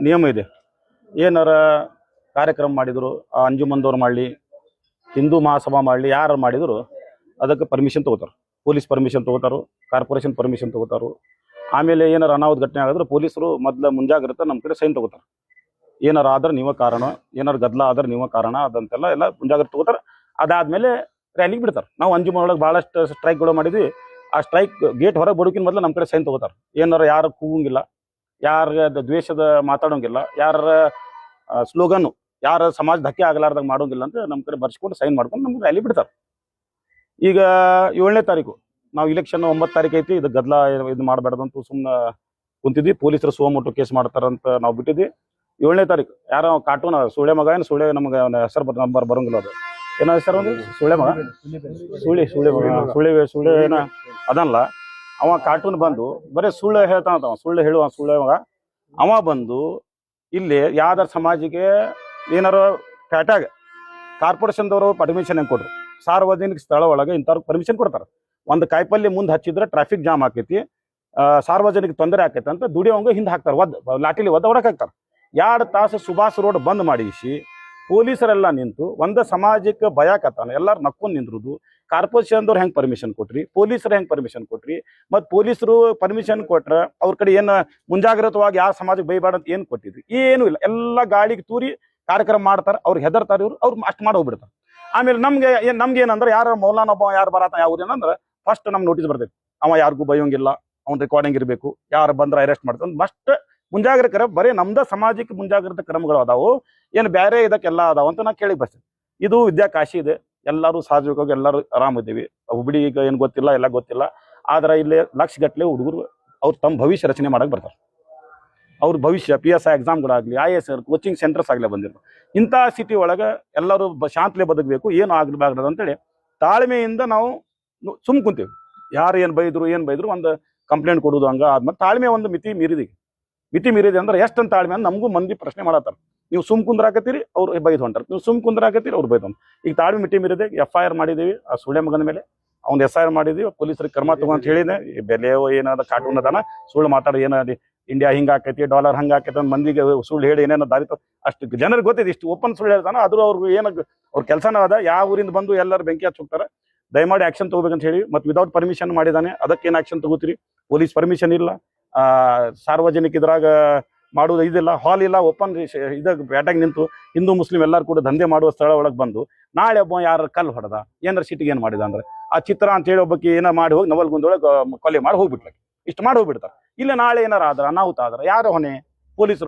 ನಿಯಮ ಇದೆ. ಏನಾರ ಕಾರ್ಯಕ್ರಮ ಮಾಡಿದ್ರು ಅಂಜುಮಂದವ್ರು ಮಾಡಲಿ, ಹಿಂದೂ ಮಹಾಸಭಾ ಮಾಡಲಿ, ಯಾರು ಮಾಡಿದ್ರು ಅದಕ್ಕೆ ಪರ್ಮಿಷನ್ ತೊಗೋತಾರೆ. ಪೊಲೀಸ್ ಪರ್ಮಿಷನ್ ತೊಗೋತಾರು, ಕಾರ್ಪೊರೇಷನ್ ಪರ್ಮಿಷನ್ ತೊಗೋತಾರು. ಆಮೇಲೆ ಏನಾರು ಅನಾಹುತ ಘಟನೆ ಆಗಿದ್ರೆ ಪೊಲೀಸರು ಮೊದಲು ಮುಂಜಾಗ್ರತೆ ನಮ್ಮ ಕಡೆ ಸೈನ್ ತೊಗೋತಾರೆ. ಏನಾರು ಆದ್ರೆ ನೀವೇ ಕಾರಣ, ಏನಾರು ಗದ್ದಲ ಆದ್ರೆ ನೀವೇ ಕಾರಣ ಅದಂತೆಲ್ಲ ಎಲ್ಲ ಮುಂಜಾಗ್ರತೆ ತೊಗೋತಾರೆ. ಅದಾದಮೇಲೆ ರ್ಯಾಲಿಗೆ ಬಿಡ್ತಾರೆ. ನಾವು ಅಂಜುಮನ್ ಒಳಗೆ ಭಾಳಷ್ಟು ಸ್ಟ್ರೈಕ್ಗಳು ಮಾಡಿದ್ವಿ. ಆ ಸ್ಟ್ರೈಕ್ ಗೇಟ್ ಹೊರಗೆ ಬರೋಕಿನ ಮೊದಲು ನಮ್ಮ ಕಡೆ ಸೈನ್ ತೊಗೋತಾರೆ. ಏನಾರು ಯಾರು ಕೂಗಂಗಿಲ್ಲ, ಯಾರ ದ್ವೇಷದ ಮಾತಾಡೋಂಗಿಲ್ಲ, ಯಾರ ಸ್ಲೋಗನ್ನು ಯಾರ ಸಮಾಜ ಧಕ್ಕೆ ಆಗಲಾರ್ದಾಗ ಮಾಡೋಂಗಿಲ್ಲ ಅಂತ ನಮ್ಮ ಕಡೆ ಬರ್ಸ್ಕೊಂಡು ಸೈನ್ ಮಾಡ್ಕೊಂಡು ನಮ್ಗೆ ರ್ಯಾಲಿ ಬಿಡ್ತಾರೆ. ಈಗ 7ನೇ ತಾರೀಕು ನಾವು ಇಲೆಕ್ಷನ್ 9 ತಾರೀಕು ಐತಿ. ಇದು ಗದ್ದಲ ಇದು ಮಾಡಬೇಡ್ದಂತೂ ಸುಮ್ಮನೆ ಕುಂತಿದ್ವಿ. ಪೊಲೀಸರು ಸುವಮೋಟೋ ಕೇಸ್ ಮಾಡ್ತಾರಂತ ನಾವು ಬಿಟ್ಟಿದ್ವಿ. 7ನೇ ತಾರೀಕು ಯಾರೋ ಕಾರ್ಟೂನ್ ಸುಳೆ ಮಗ ಏನು ಸುಳೆ ನಮಗೆ ಹೆಸರು ನಂಬರ್ ಬರೋಂಗಿಲ್ಲ. ಅದು ಏನೋ ಹೆಸರು ಒಂದು ಸುಳೆ ಮಗ, ಸುಳೆ ಮಗ, ಸುಳೆ ಏನೋ ಅದಲ್ಲ. ಅವ ಕಾರ್ಟೂನ್ ಬಂದು ಬರೀ ಸುಳ್ಳು ಹೇಳ್ತಾನಂತ. ಸುಳ್ಳು ಹೇಳುವ ಸುಳ್ಳೆ ಮಗ ಅವ ಬಂದು ಇಲ್ಲಿ ಯಾವ್ದಾರ ಸಮಾಜಿಗೆ ಏನಾರು ಪ್ಯಾಟ್ಯಾಗ ಕಾರ್ಪೊರೇಷನ್ದವರು ಪರ್ಮಿಷನ್ ಹೆಂಗೆ ಕೊಡ್ರು, ಸಾರ್ವಜನಿಕ ಸ್ಥಳ ಒಳಗೆ ಇಂಥವ್ರಿಗೆ ಪರ್ಮಿಷನ್ ಕೊಡ್ತಾರೆ. ಒಂದು ಕಾಯಿಪಲ್ಯ ಮುಂದೆ ಹಚ್ಚಿದ್ರೆ ಟ್ರಾಫಿಕ್ ಜಾಮ್ ಆಕೈತಿ, ಸಾರ್ವಜನಿಕ ತೊಂದರೆ ಆಕೈತೆ ಅಂತ ದುಡಿಯೋಂಗ ಹಿಂದೆ ಹಾಕ್ತಾರೆ. ಲಾಟಿಲಿ ಹೊಡಕ್ಕೆ ಹಾಕ್ತಾರೆ. 2 ತಾಸು ಸುಭಾಷ್ ರೋಡ್ ಬಂದ್ ಮಾಡಿಸಿ ಪೊಲೀಸರೆಲ್ಲ ನಿಂತು ಒಂದು ಸಮಾಜಕ್ಕೆ ಭಯಕತ್ತಾನ. ಎಲ್ಲರೂ ನಕ್ಕೊಂಡು ನಿಂದ್ರುದು. ಕಾರ್ಪೊರೇಷನ್ದವ್ರು ಹೆಂಗೆ ಪರ್ಮಿಷನ್ ಕೊಟ್ರಿ, ಪೊಲೀಸರು ಹೆಂಗೆ ಪರ್ಮಿಷನ್ ಕೊಟ್ರಿ, ಮತ್ತು ಪೊಲೀಸರು ಪರ್ಮಿಷನ್ ಕೊಟ್ರೆ ಅವ್ರ ಕಡೆ ಏನು ಮುಂಜಾಗ್ರತವಾಗಿ ಯಾವ ಸಮಾಜಕ್ಕೆ ಬೈಬೇಡ ಅಂತ ಏನು ಕೊಟ್ಟಿದ್ರಿ? ಏನೂ ಇಲ್ಲ. ಎಲ್ಲ ಗಾಳಿಗೆ ತೂರಿ ಕಾರ್ಯಕ್ರಮ ಮಾಡ್ತಾರೆ. ಅವ್ರಿಗೆ ಹೆದರ್ತಾರೆ. ಅವ್ರು ಅಷ್ಟು ಮಾಡಿ ಹೋಗ್ಬಿಡ್ತಾರೆ. ಆಮೇಲೆ ನಮ್ಗೆ ಏನಂದ್ರೆ ಯಾರು ಮೌಲಾನ ಒಬ್ಬ ಯಾರು ಬರತ್ತ ಯಾವ್ದು ಏನಂದ್ರೆ ಫಸ್ಟ್ ನಮ್ಗೆ ನೋಟಿಸ್ ಬರ್ತೈತಿ. ಅವ ಯಾರಿಗೂ ಬೈಯೋಂಗಿಲ್ಲ, ಅವ್ನ ರೆಕಾರ್ಡಿಂಗ್ ಇರಬೇಕು, ಯಾರು ಬಂದ್ರೆ ಅರೆಸ್ಟ್ ಮಾಡ್ತಾನೆ. ಫಸ್ಟ್ ಮುಂಜಾಗ್ರತೆ ಬರೀ ನಮ್ದ ಸಮಾಜಕ್ಕೆ ಮುಂಜಾಗ್ರತೆ ಕ್ರಮಗಳು ಅದಾವು, ಏನು ಬೇರೆ ಇದಕ್ಕೆಲ್ಲ ಅದಾವ ಅಂತ ನಾ ಕೇಳಿ ಬರ್ತೀನಿ. ಇದು ವಿದ್ಯಾಕಾಶಿ ಇದೆ. ಎಲ್ಲರೂ ಸಹಜವಾಗಿ ಎಲ್ಲರೂ ಆರಾಮಿದ್ದೀವಿ. ಹುಬ್ಳಿ ಈಗ ಏನು ಗೊತ್ತಿಲ್ಲ, ಎಲ್ಲ ಗೊತ್ತಿಲ್ಲ. ಆದ್ರೆ ಇಲ್ಲಿ ಲಕ್ಷಗಟ್ಟಲೆ ಹುಡುಗರು ಅವ್ರು ತಮ್ಮ ಭವಿಷ್ಯ ರಚನೆ ಮಾಡಕ್ಕೆ ಬರ್ತಾರೆ. ಅವ್ರ ಭವಿಷ್ಯ PSI ಎಕ್ಸಾಮ್ಗಳಾಗಲಿ, IAS ಕೋಚಿಂಗ್ ಸೆಂಟರ್ಸ್ ಆಗಲೇ ಬಂದಿರ್ತಾರೆ. ಇಂಥ ಸಿಟಿ ಒಳಗೆ ಎಲ್ಲರೂ ಶಾಂತಲೆ ಬದುಕಬೇಕು, ಏನು ಆಗಬಾರ್ದು ಅಂತೇಳಿ ತಾಳ್ಮೆಯಿಂದ ನಾವು ಸುಮ್ ಕುಂತೀವಿ. ಯಾರು ಏನು ಬೈದ್ರು ಒಂದು ಕಂಪ್ಲೇಂಟ್ ಕೊಡೋದು ಹಂಗೆ ಆದ್ಮೇಲೆ ತಾಳ್ಮೆ ಒಂದು ಮಿತಿ ಮೀರಿದೆ ಅಂದ್ರೆ ಎಷ್ಟಂತ ತಾಳ್ಮೆ ಅಂತ ನಮಗೂ ಮಂದಿ ಪ್ರಶ್ನೆ ಮಾಡತ್ತಾರೆ. ನೀವು ಸುಮ್ ಕುಂದ್ರಾಕತ್ತೀರಿ, ಅವ್ರು ಬೈದು ಹೊಂಟಾರೆ. ನೀವು ಸುಮ್ ಕುಂದ್ರಾಕತ್ತೀರಿ, ಅವ್ರು ಬೈದು ಹೊಂಟಾರೆ. ಈಗ ತಾಳ್ಮೆ ಮಿತಿ ಮೀರಿದೆ. FIR ಮಾಡಿದ್ದೀವಿ ಆ ಸುಳ್ಳೆ ಮಗನ ಮೇಲೆ. ಅವ್ನು SIR ಮಾಡಿದ್ದೀವಿ. ಪೊಲೀಸರಿಗೆ ಕ್ರಮ ತಗೊಂತ ಹೇಳಿದೆ. ಬೆಲೆ ಏನಾದ ಕಾರ್ಟೂನ್ ಅದಾನ ಸುಳ್ಳು ಮಾತಾಡೋ ಏನ ಇಂಡಿಯಾ ಹಿಂಗೆ ಆಕೈತಿ, ಡಾಲರ್ ಹಂಗೆ ಆಕೈತಿ ಅಂತ ಮಂದಿಗೆ ಸುಳ್ಳು ಹೇಳಿ ಏನೇನೋ ದಾರಿತ ಅಷ್ಟು ಜನರಿಗೆ ಗೊತ್ತಿದೆ. ಇಷ್ಟು ಓಪನ್ ಸುಳ್ಳು ಹೇಳ್ತಾನೆ. ಆದ್ರೂ ಅವ್ರಿಗೆ ಅವ್ರ ಕೆಲಸನ ಅದ. ಯಾವ ಊರಿಂದ ಬಂದು ಎಲ್ಲರೂ ಬೆಂಕಿ ಹಚ್ಚಿ ಹೋಗ್ತಾರೆ. ದಯಮಾಡಿ ಆಕ್ಷನ್ ತಗೋಬೇಕಂತ ಹೇಳಿ. ಮತ್ತು ವಿದೌಟ್ ಪರ್ಮಿಷನ್ ಮಾಡಿದಾನೆ, ಅದಕ್ಕೇನು ಆಕ್ಷನ್ ತಗೋತೀರಿ? ಪೊಲೀಸ್ ಪರ್ಮಿಷನ್ ಇಲ್ಲ, ಸಾರ್ವಜನಿಕ ಇದ್ರಾಗ ಮಾಡೋದು ಇದಿಲ್ಲ, ಹಾಲ್ ಇಲ್ಲ, ಓಪನ್ ಇದಾಗ ಬ್ಯಾಟಾಗಿ ನಿಂತು ಹಿಂದೂ ಮುಸ್ಲಿಂ ಎಲ್ಲರೂ ಕೂಡ ದಂಧೆ ಮಾಡುವ ಸ್ಥಳ ಒಳಗೆ ಬಂದು ನಾಳೆ ಒಬ್ಬ ಯಾರು ಕಲ್ಲು ಹೊಡೆದ, ಏನಾರ ಸಿಟಿಗೆ ಏನು ಮಾಡಿದ ಅಂದ್ರೆ ಆ ಚಿತ್ರ ಅಂತ ಹೇಳಿ ಒಬ್ಬಕ್ಕೆ ಏನೋ ಮಾಡಿ ಹೋಗಿ ನವಲ್ಗುಂದೊಳಗೆ ಕೊಲೆ ಮಾಡಿ ಹೋಗ್ಬಿಟ್ಲ. ಇಷ್ಟು ಮಾಡಿ ಹೋಗ್ಬಿಡ್ತಾರೆ. ಇಲ್ಲ ನಾಳೆ ಏನಾರ ಆದ್ರೆ ಅನಾಹುತ ಆದ್ರೆ ಯಾರು ಹೊಣೆ? ಪೊಲೀಸರು.